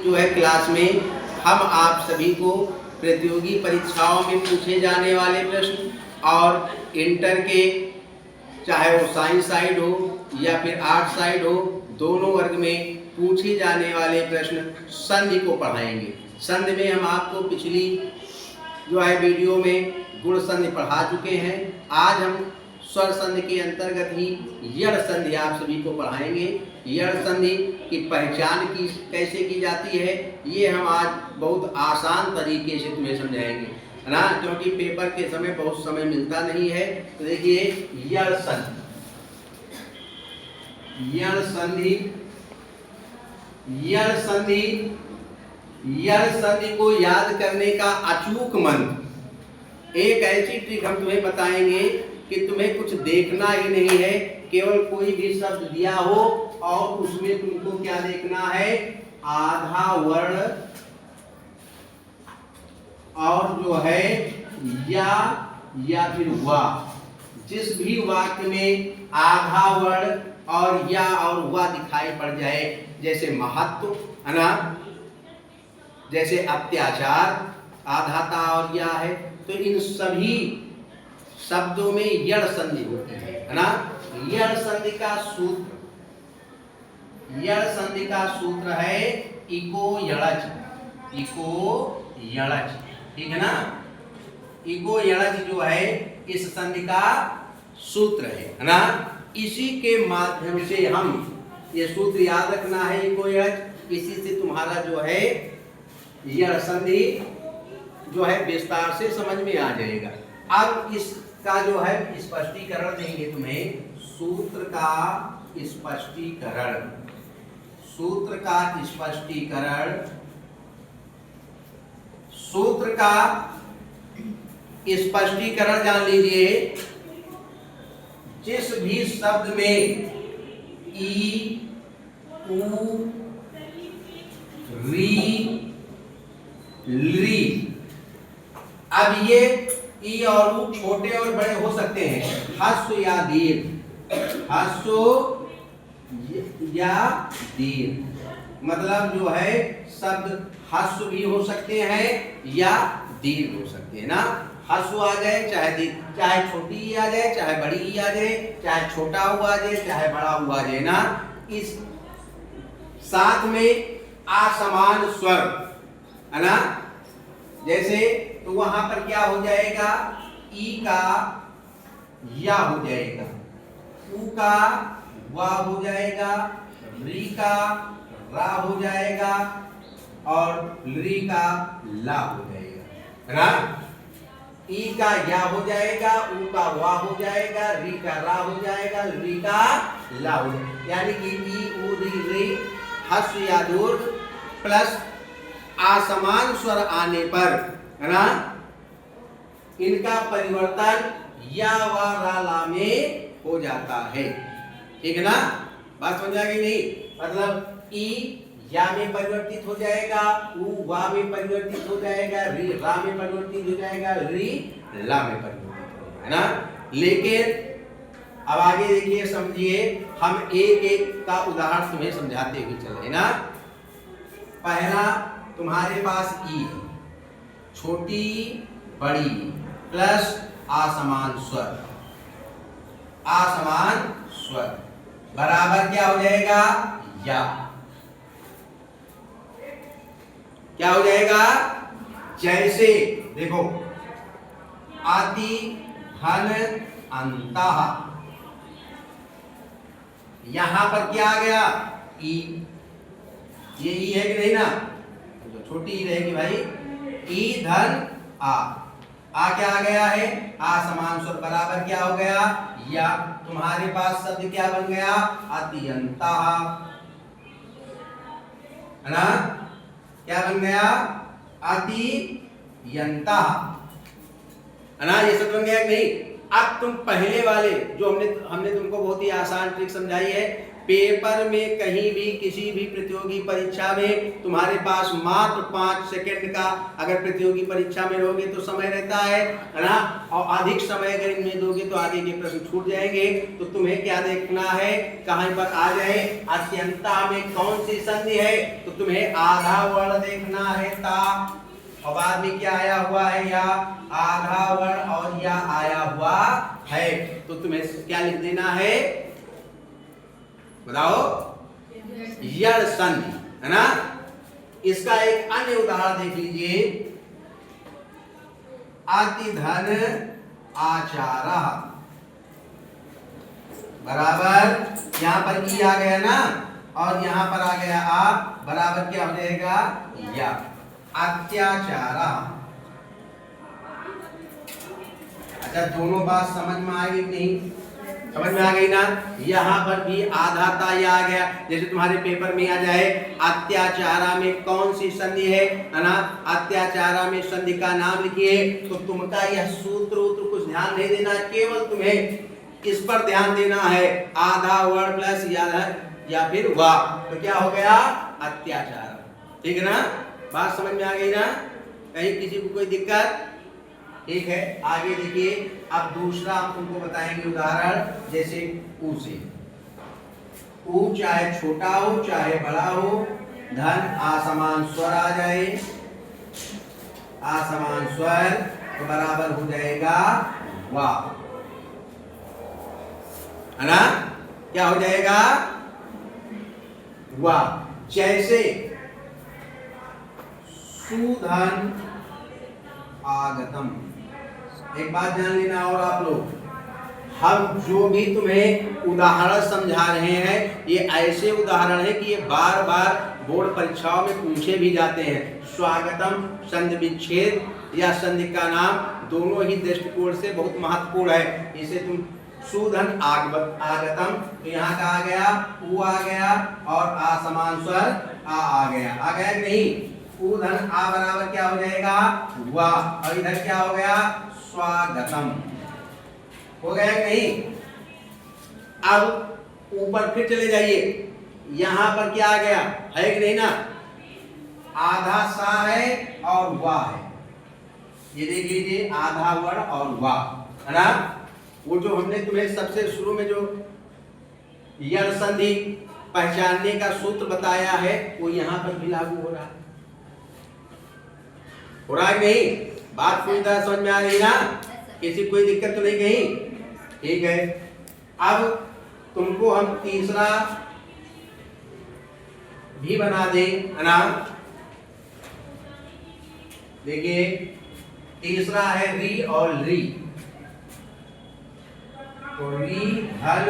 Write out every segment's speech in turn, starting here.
जो है क्लास में हम आप सभी को प्रतियोगी परीक्षाओं में पूछे जाने वाले प्रश्न और इंटर के चाहे वो साइंस साइड हो या फिर आर्ट साइड हो, दोनों वर्ग में पूछे जाने वाले प्रश्न संधि को पढ़ाएंगे। संधि में हम आपको पिछली जो है वीडियो में गुण संधि पढ़ा चुके हैं। आज हम स्वर संधि के अंतर्गत ही यड़ संधि आप सभी को पढ़ाएंगे। यड़ संधि की पहचान की कैसे की जाती है ये हम आज बहुत आसान तरीके से तुम्हें समझाएंगे, है ना, क्योंकि पेपर के समय बहुत समय मिलता नहीं है। तो देखिए यड़ संधि, यड़ संधि, यड़ संधि, यड़ संधि को याद करने का अचूक मंत्र, एक ऐसी ट्रिक हम तुम्हें बताएंगे कि तुम्हें कुछ देखना ही नहीं है, केवल कोई भी शब्द दिया हो और उसमें तुमको क्या देखना है, आधा वर्ण और जो है या फिर वा। जिस भी वाक्य में आधा वर्ण और या और वा दिखाई पड़ जाए, जैसे महत्व, है ना, जैसे अत्याचार, आधाता और या है, तो इन सभी शब्दों में यड़ संधि होती है ना। यड़ संधि का सूत्र, यड़ संधि का सूत्र है इको यड़च, इको यड़च, ठीक है ना। इको यड़च जो है इस संधि का सूत्र है ना। इसी के माध्यम से हम ये सूत्र याद रखना है, इको यड़च, इसी से तुम्हारा जो है यड़ संधि जो है विस्तार से समझ में आ जाएगा। अब इसका जो है स्पष्टीकरण देंगे तुम्हें, सूत्र का स्पष्टीकरण, सूत्र का स्पष्टीकरण, सूत्र का स्पष्टीकरण जान लीजिए। जिस भी शब्द में ई, ऊ, री, ली, अब ये ई और ऊ छोटे और बड़े हो सकते हैं, ह्रस्व या दीर्घ, ह्रस्व या दीर्घ, मतलब जो है शब्द ह्रस्व भी हो सकते हैं या दीर्घ हो सकते हैं ना। ह्रस्व आ जाए चाहे दीर्घ, चाहे छोटी ही आ जाए चाहे बड़ी ही आ जाए, चाहे छोटा हुआ आ जाए चाहे बड़ा हुआ आ जाए ना। इस साथ में असमान स्वर, है ना, जैसे तो वहां पर क्या हो जाएगा, ई का या हो जाएगा, ऊ का वा हो जाएगा, री का रा हो जाएगा और री का ला हो जाएगा, है ना। ई का या हो जाएगा, ऊ का वा हो जाएगा, री का रा हो जाएगा, री का ला हो जाएगा। यानी कि ई, ऊ, री ह्रस्व या दीर्घ प्लस असमान स्वर आने पर, है ना, इनका परिवर्तन या व रा ला में हो जाता है, ठीक है ना। बात समझ आ गई नहीं, मतलब ई या में परिवर्तित हो जाएगा, ऊ वा में परिवर्तित हो जाएगा, री रा में परिवर्तित हो जाएगा, री ला में परिवर्तित हो जाएगा, है ना। लेकिन अब आगे देखिए, समझिए, हम एक एक का उदाहरण तुम्हें समझाते हुए चले ना। पहला तुम्हारे पास ई है, छोटी बड़ी प्लस असमान स्वर, असमान स्वर बराबर क्या हो जाएगा, या, क्या हो जाएगा, जैसे देखो अति धन अंतः, यहां पर क्या आ गया, ई, ये ई है कि नहीं ना, तो छोटी ई रहेगी भाई, ई धन आ क्या आ गया है, आ समान स्वर बराबर क्या हो गया, या। तुम्हारे पास शब्द क्या बन गया, अत्यंतः, है ना, क्या बन गया, अत्यंतः, है ना, ये सब बन गया कि नहीं। अब तुम पहले वाले जो हमने तुमको बहुत ही आसान ट्रिक समझाई है, पेपर में कहीं भी किसी भी प्रतियोगी परीक्षा में तुम्हारे पास मात्र 5 सेकंड का, अगर प्रतियोगी परीक्षा में रहोगे तो समय रहता है ना, और अधिक समय अगर इनमें दोगे तो आगे के प्रश्न छूट जाएंगे। तो तुम्हें क्या देखना है, कहां पर आ जाए, अत्यंता में कौन सी संधि है, तो तुम्हें आधा वर्ण देखना है ता, और बाद में क्या आया हुआ है या, आधा वर्ण और या आया हुआ है, तो तुम्हें क्या लिख देना है, बताओ, यड़ संधि, है ना। इसका एक अन्य उदाहरण देख लीजिए, अतिधन आचारा बराबर, यहां पर ई आ गया ना, और यहां पर आ गया आ, बराबर क्या हो जाएगा, या, अत्याचारा। अच्छा, दोनों बात समझ में आ गई नहीं, समझ में आ गई ना। यहाँ पर भी आधा ता या आ गया, जैसे तुम्हारे पेपर में आ जाए अत्याचारा में कौन सी संधि है ना, अत्याचारा में संधि का नाम लिखिए, तो तुमका यह सूत्र उत्र कुछ ध्यान नहीं देना, केवल तुम्हें इस पर ध्यान देना है, आधा वर्ण प्लस या फिर वाह, तो क्या हो गया, अत्याचार। ठीक है ना, बात समझ में आ गई ना, कहीं किसी को कोई दिक्कत, ठीक है। आगे देखिए, अब दूसरा हम तुमको बताएंगे उदाहरण, जैसे ऊ से, ऊ चाहे छोटा हो चाहे बड़ा हो, धन असमान स्वर आ जाए, असमान स्वर तो बराबर हो जाएगा वाह, है ना, क्या हो जाएगा, वाह। जैसे सुधन आगतम, एक बात जान लेना, और आप लोग, हम जो भी तुम्हें उदाहरण समझा रहे हैं, ये ऐसे उदाहरण है कि ये बार बार बोर्ड परीक्षाओं में पूछे भी जाते हैं। स्वागतम संधि विच्छेद या संधि का नाम दोनों ही दृष्टिकोण से बहुत महत्वपूर्ण है। इसे तुम सुधन आगतम, तो यहाँ का आ गया, ऊ आ गया, और आ समान स्वर आ गया नहीं, उधन आ बराबर क्या हो जाएगा, वाह, और इधर क्या हो गया, स्वागतम, हो गया नहीं। अब ऊपर फिर चले जाइए, यहां पर क्या आ गया, है कि नहीं ना, आधा सा है और वाह है, ये देख लीजिए, आधा वर्ण और वाह, है ना। वो जो हमने तुम्हें सबसे शुरू में जो यड़ संधि पहचानने का सूत्र बताया है, वो यहां पर भी लागू हो रहा है, हो रहा है नहीं, बात पूरी तरह समझ में आ रही ना, किसी कोई दिक्कत तो नहीं कहीं, ठीक है। अब तुमको हम तीसरा भी बना दें, है ना, देखिए तीसरा है री और री, तो री धन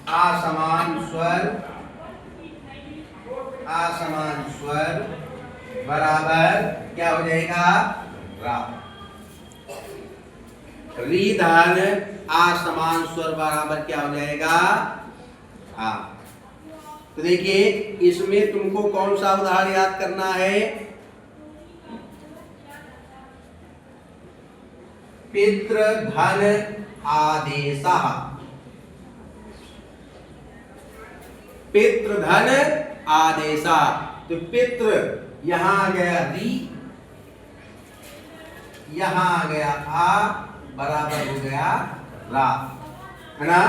असमान स्वर बराबर क्या हो जाएगा, रा, री धन असमान स्वर बराबर क्या हो जाएगा, हा। तो देखिए, इसमें तुमको कौन सा उदाहरण याद करना है, पितृ धन आदेशः, पितृ धन आदेशः, तो पितृ यहां आ गया री, यहां आ गया आ, बराबर हो गया रा, है ना,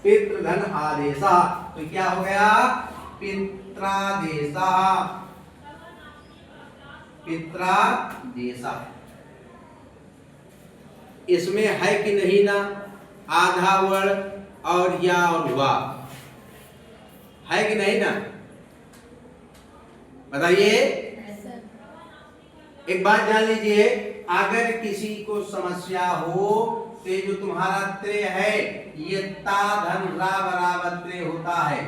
पितृधन आदेशा, तो क्या हो गया, पित्रादेशा, पित्रादेशा। इसमें है कि नहीं ना, आधा वर्ण और या और वा, है कि नहीं ना, बताइए। एक बात जान लीजिए, अगर किसी को समस्या हो तो जो तुम्हारा त्रे है, ये ता धन रा बराबर त्रे होता है,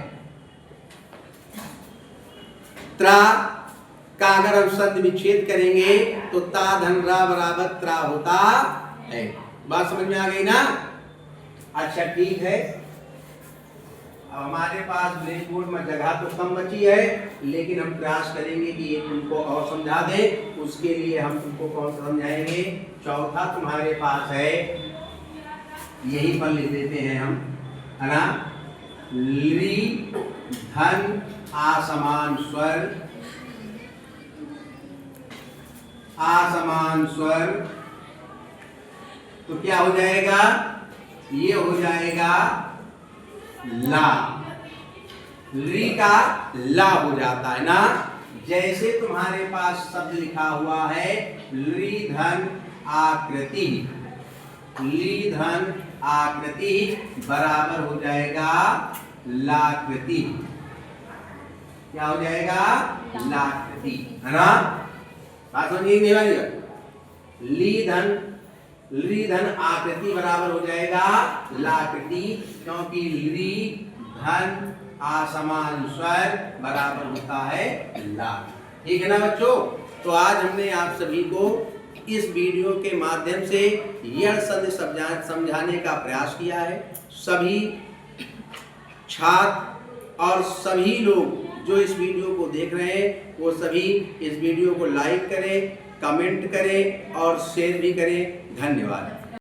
त्रा का अगर हम संधि विच्छेद करेंगे तो ता धन रा बराबर त्रा होता है। बात समझ में आ गई ना, अच्छा ठीक है। अब हमारे पास ब्लैक बोर्ड में जगह तो कम बची है, लेकिन हम प्रयास करेंगे कि ये तुमको और समझा दें। उसके लिए हम तुमको कौन सा समझाएंगे, चौथा तुम्हारे पास है, यही पर लिख देते हैं हम, है ना, ली धन असमान स्वर, असमान स्वर, तो क्या हो जाएगा? ये हो जाएगा ला। ली का ला हो जाता है ना। जैसे तुम्हारे पास शब्द लिखा हुआ है ली धन आकृति, ली धन आकृति बराबर हो जाएगा लाकृति। क्या हो जाएगा? लाकृति, है ना। बात समझिए नहीं भाई? ली धन आकृति बराबर हो जाएगा लाकृति, क्योंकि ली धन असमान स्वर बराबर होता है ला। ठीक है ना बच्चों? तो आज हमने आप सभी को इस वीडियो के माध्यम से यह संधि समझाने का प्रयास किया है। सभी छात्र और सभी लोग जो इस वीडियो को देख रहे हैं वो सभी इस वीडियो को लाइक करें, कमेंट करें और शेयर भी करें। धन्यवाद।